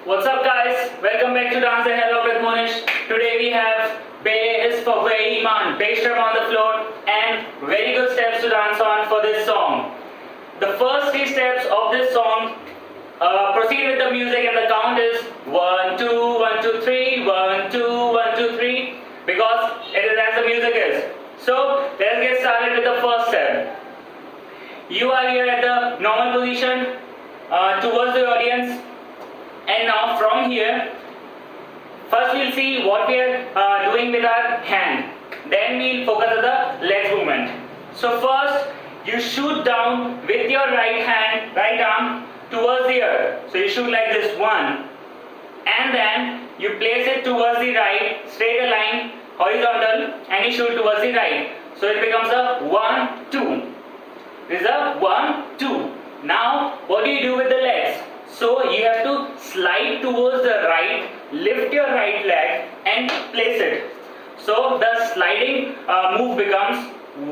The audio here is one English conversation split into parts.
What's up guys? Welcome back to Dance and Hello with Mohnish. Today we have bass for Iman, Besharam on the floor and very good steps to dance on for this song. The first three steps of this song proceed with the music and the count is 1, 2, 1, 2, 3, 1, 2, 1, 2, 3 because it is as the music is. So let's get started with the first step. You are here at the normal position towards the audience. And now from here, first we'll see what we are doing with our hand. Then we'll focus on the leg movement. So first, you shoot down with your right hand, right arm towards the earth. So you shoot like this, 1. And then you place it towards the right, straight a line, horizontal, and you shoot towards the right. So it becomes a 1, 2. This is a 1, 2. Now, what do you do with the legs? So you have to slide towards the right, lift your right leg and place it. So the sliding move becomes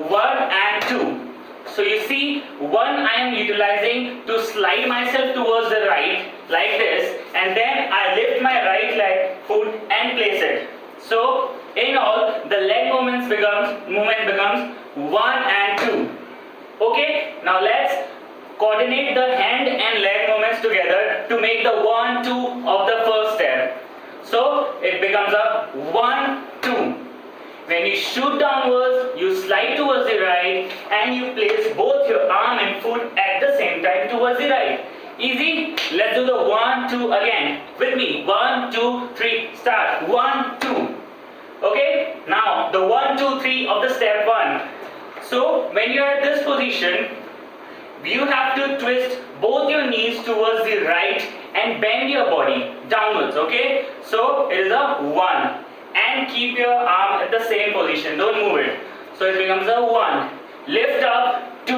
1 and 2. So you see, 1 I am utilizing to slide myself towards the right like this, and then I lift my right leg, foot and place it. So in all, the leg movement becomes 1 and 2. Okay, now let's coordinate the hand and leg movements together to make the 1, 2 of the first step. So it becomes a 1, 2. When you shoot downwards, you slide towards the right and you place both your arm and foot at the same time towards the right. Easy? Let's do the 1, 2 again. With me. 1, 2, 3, start. 1, 2. Okay? Now the 1, 2, 3 of the step 1. So when you are at this position, you have to twist both your knees towards the right and bend your body downwards, okay? So it is a 1 and keep your arm at the same position, don't move it. So it becomes a 1. Lift up, 2,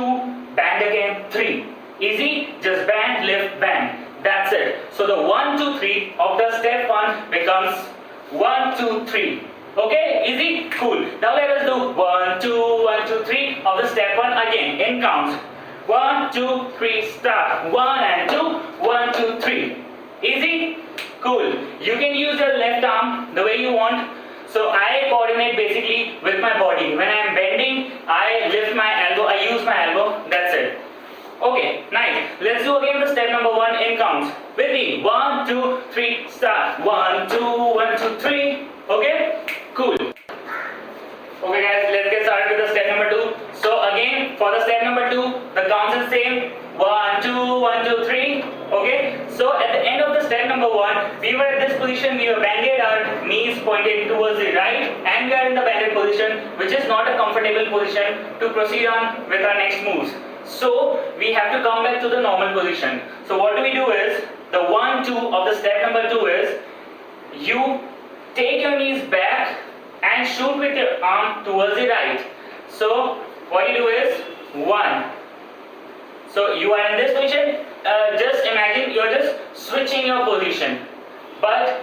bend again, 3. Easy? Just bend, lift, bend. That's it. So the 1, 2, 3 of the step 1 becomes 1, 2, 3. Okay? Easy? Cool. Now let us do 1, 2, 1, 2, 3 of the step 1 again in counts. 1, 2, 3, start. 1 and 2, 1, 2, 3. Easy? Cool. You can use your left arm the way you want. So I coordinate basically with my body. When I am bending, I lift my elbow, I use my elbow. That's it. Okay, nice. Let's do again the step number 1 in counts. With me. 1, 2, 3, start. 1, 2, 1, 2, 3. Okay? Cool. Okay guys, let's get started with the step number 2. So again, for the step number 2, the counts is same. 1, 2, 1, 2, 3. Okay. So at the end of the step number 1, we were at this position, we were bended, our knees pointed towards the right, and we are in the bended position, which is not a comfortable position to proceed on with our next moves. So we have to come back to the normal position. So what do we do is, the 1, 2 of the step number 2 is, you take your knees back and shoot with your arm towards the right. So what you do is 1. So you are in this position. Just imagine you are just switching your position, but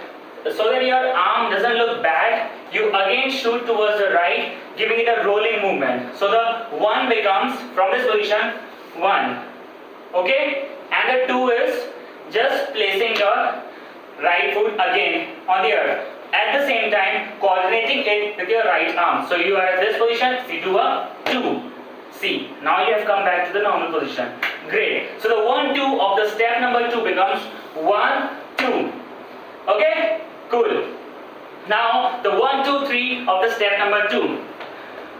so that your arm doesn't look bad, you again shoot towards the right, giving it a rolling movement. So the 1 becomes from this position 1. Okay, and the 2 is just placing your right foot again on the earth. At the same time, coordinating it with your right arm. So you are at this position, so you do a 2. See, now you have come back to the normal position. Great. So the 1, 2 of the step number 2 becomes 1, 2. Okay? Cool. Now the 1, 2, 3 of the step number 2.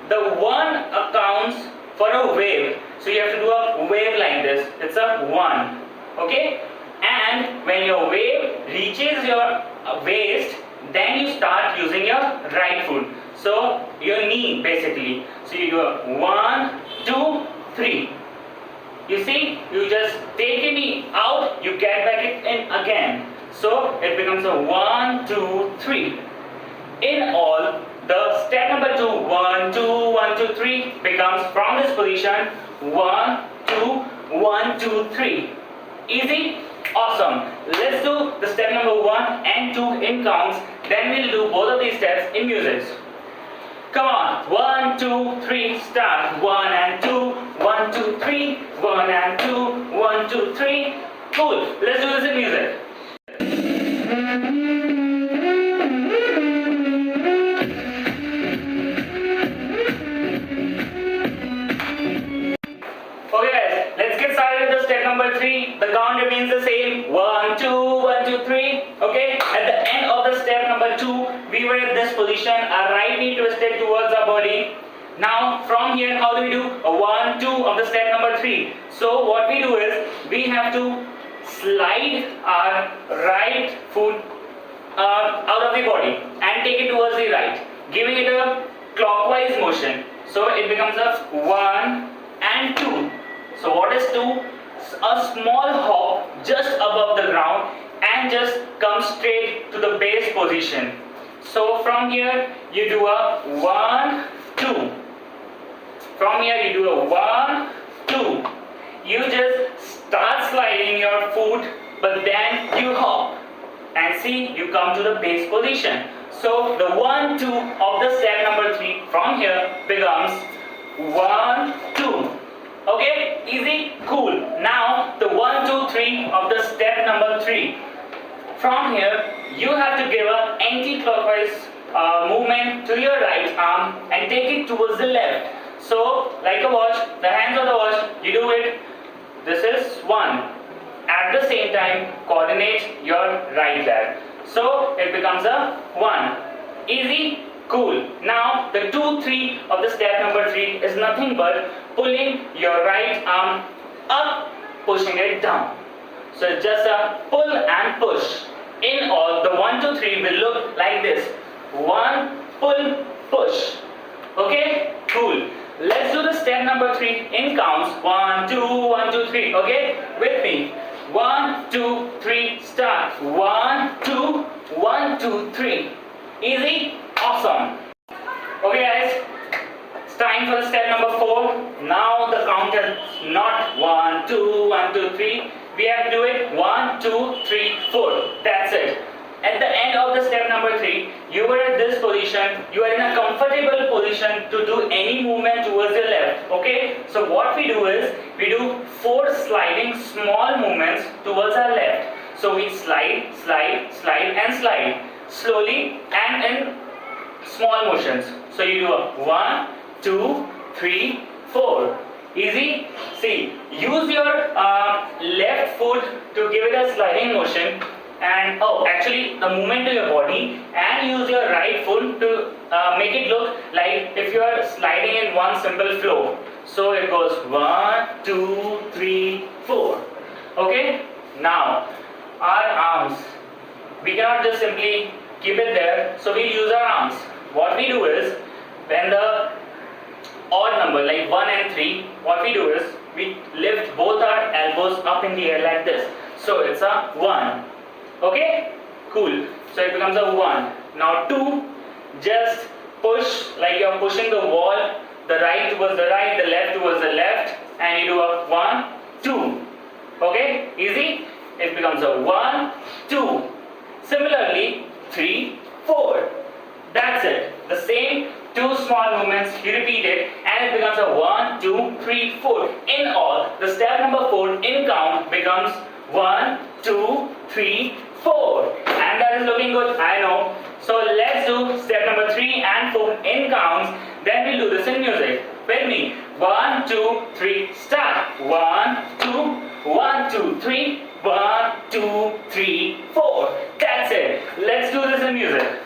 The 1 accounts for a wave. So you have to do a wave like this. It's a 1. Okay? And when your wave reaches your waist, then you start using your right foot. So your knee basically. So you do a 1, 2, 3. You see, you just take your knee out, you get back it in again. So it becomes a 1, 2, 3. In all, the step number 2, 1, 2, 1, 2, 3 becomes from this position 1, 2, 1, 2, 3. Easy? Awesome. Let's do the step number 1 and 2 in counts. Then we'll do both of these steps in music. Come on. 1, 2, 3, start. 1 and 2, 1, 2, 3, 1 and 2, 1, 2, 3. Cool. Let's do this in music. the count remains the same. 1, 2, 1, 2, 3. Okay. At the end of the step number 2, we were at this position. Our right knee twisted towards our body. Now from here, how do we do? A 1, 2 of the step number 3. So what we do is we have to slide our right foot out of the body and take it towards the right, giving it a clockwise motion. So it becomes a 1 and 2. So what is 2? A small hop just above the ground and just come straight to the base position. So from here you do a 1, 2. From here you do a 1, 2. You just start sliding your foot, but then you hop. And see, you come to the base position. So the 1, 2 of the step number 3 from here becomes 1, 2. Okay, easy, cool. Now the 1, 2, 3 of the step number 3. From here, you have to give an anti-clockwise movement to your right arm and take it towards the left. So, like a watch, the hands of the watch, you do it. This is 1. At the same time, coordinate your right leg. So it becomes a 1. Easy, cool. Now the 2, 3 of the step number 3 is nothing but pulling your right arm up, pushing it down. So it's just a pull and push. In all, the 1, 2, 3 will look like this. 1, pull, push. Okay, cool. Let's do the step number 3 in counts. 1, 2, 1, 2, 3. Okay, with me. 1, 2, 3, start. 1, 2, 1, 2, 3. Easy? Awesome. Okay guys, it's time for the step number 4. Now the count is not 1, 2, 1, 2, 3. We have to do it 1, 2, 3, 4. That's it. At the end of the step number 3, you were at this position. You are in a comfortable position to do any movement towards your left. Okay? So what we do is, we do 4 sliding small movements towards our left. So we slide, slide, slide and slide. Slowly and in small motions. So you do a 1, 2, 3, 4. Easy? See, use your left foot to give it a sliding motion. And actually the movement to your body, and use your right foot to make it look like if you are sliding in one simple flow. So it goes 1, 2, 3, 4. Okay? Now our arms, we cannot just simply keep it there, so we use our arms. What we do is, when the odd number like 1 and 3, what we do is we lift both our elbows up in the air like this. So it's a 1. Okay, cool. So it becomes a 1. Now 2, just push like you're pushing the wall, the right towards the right, the left towards the left, and you do a 1, 2. Okay, easy? It becomes a 1, 2. Similarly, 3, 4. That's it. The same 2 small movements, you repeat it, and it becomes a 1, 2, 3, 4. In all, the step number 4 in count becomes 1, 2, 3, 4. And that is looking good, I know. So let's do step number 3 and 4 in counts. Then we'll do this in music. With me. 1, 2, 3, start. 1, 2, 1, 2, 3. 1, 2, 3, 4. That's it. Let's do this in music.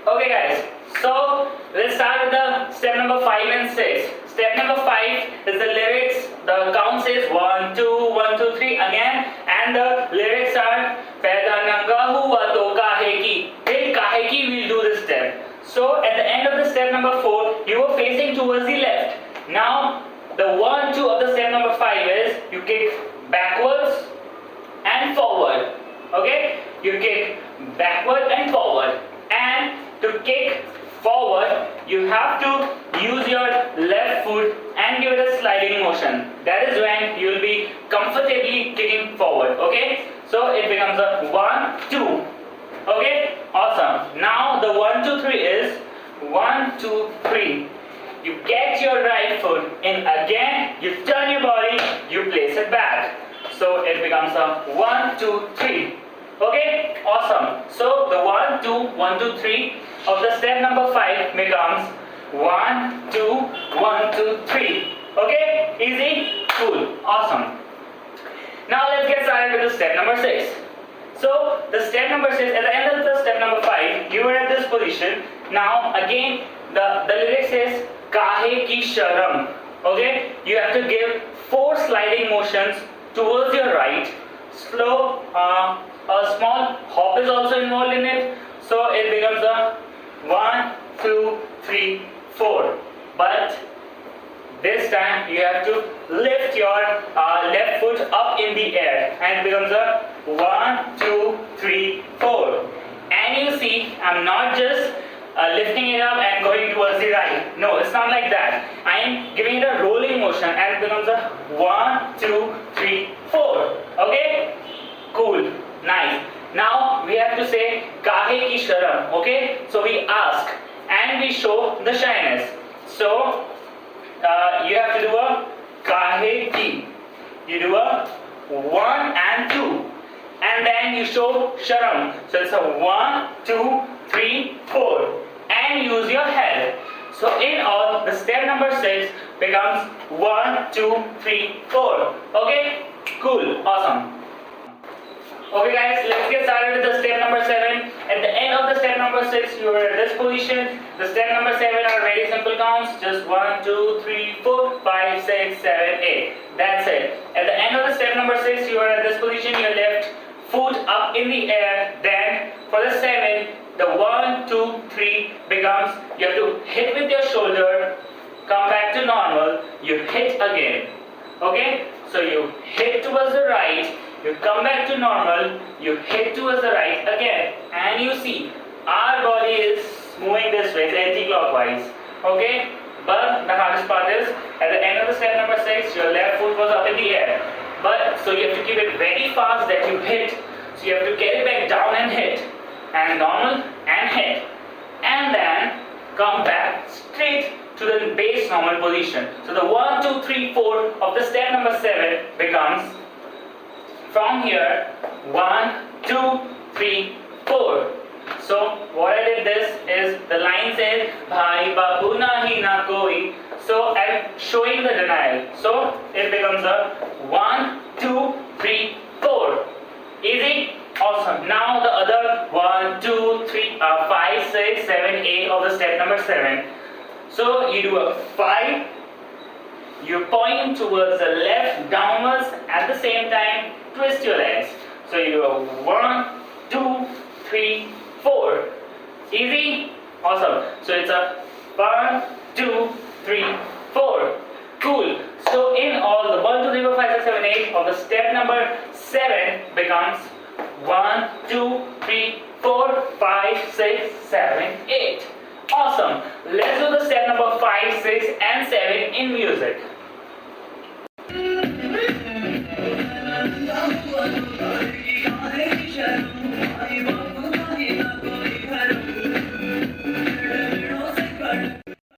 Okay guys, so let's start with the step number 5 and 6. Step number 5 is the lyrics. The count says 1, 2, 1, 2, 3 again, and the lyrics are Paida nanga hua to kahe ki. Till kahe ki we'll do this step. So at the end of the step number 4, you are facing towards the left. Now the 1, 2 of the step number 5 is you kick backwards and forward. Okay? You kick backward and forward. And to kick forward, you have to use your left foot and give it a sliding motion. That is when you will be comfortably kicking forward. Okay? So it becomes a 1, 2. Okay? Awesome. Now the 1, 2, 3 is 1, 2, 3. You get your right foot in again, you turn your body, you place it back. So it becomes a 1, 2, 3. Okay, awesome. So the 1, 2, 1, 2, 3 of the step number 5 becomes 1, 2, 1, 2, 3. Okay, easy, cool, awesome. Now let's get started with the step number 6. So the step number 6, at the end of the step number 5, you were at this position. Now again, the lyric says Kahe ki sharam. Okay, you have to give 4 sliding motions towards your right. Slow, a small hop is also involved in it. So it becomes a 1, 2, 3, 4. But this time you have to lift your left foot up in the air and it becomes a 1, 2, 3, 4. And you see, I'm not just lifting it up and going towards the right. No, it's not like that. I am giving it a rolling motion and it becomes a 1, 2, 3, 4. Okay? Cool. Nice. Now we have to say Kahe ki sharam. Okay? So we ask and we show the shyness. So you have to do a Kahe ki. You do a 1 and 2. And then you show sharam. So it's a 1, 2, 3, 4. And use your head. So in all, the step number 6 becomes 1, 2, 3, 4. Okay? Cool. Awesome. Okay guys, let's get started with the step number 7. At the end of the step number 6, you are at this position. The step number 7 are very simple counts. Just 1, 2, 3, 4, 5, 6, 7, 8. That's it. At the end of the step number 6, you are at this position. Your left foot up in the air. Then for the 7, the 1, 2, 3 becomes, you have to hit with your shoulder, come back to normal, you hit again. Okay? So you hit towards the right, you come back to normal, you hit towards the right again. And you see, our body is moving this way, anti-clockwise. Okay? But the hardest part is, at the end of the step number 6, your left foot was up in the air. But, so you have to keep it very fast that you hit. So you have to carry back down and hit. And normal and hit. And then come back straight to the base normal position. So the 1, 2, 3, 4 of the step number 7 becomes, from here, 1, 2, 3, 4. So what I did this is, the line says, Bhai Babu nahi na koi. So I'm showing the denial. So it becomes a 1, 2, 3, 4. Easy? Awesome. Now the other 1, 2, 3, 5, 6, 7, 8 of the step number 7. So you do a 5. You point towards the left downwards, at the same time twist your legs. So you do a 1, 2, 3, 4. Easy? Awesome. So it's a 1, 2, 3, 4. Cool. So in all, the 1, 2, 3, 4, 5, 6, 7, 8 of the step number 7 becomes 1, 2, 3, 4, 5, 6, 7, 8. Awesome. Let's do the step number 5, 6 and 7 in music.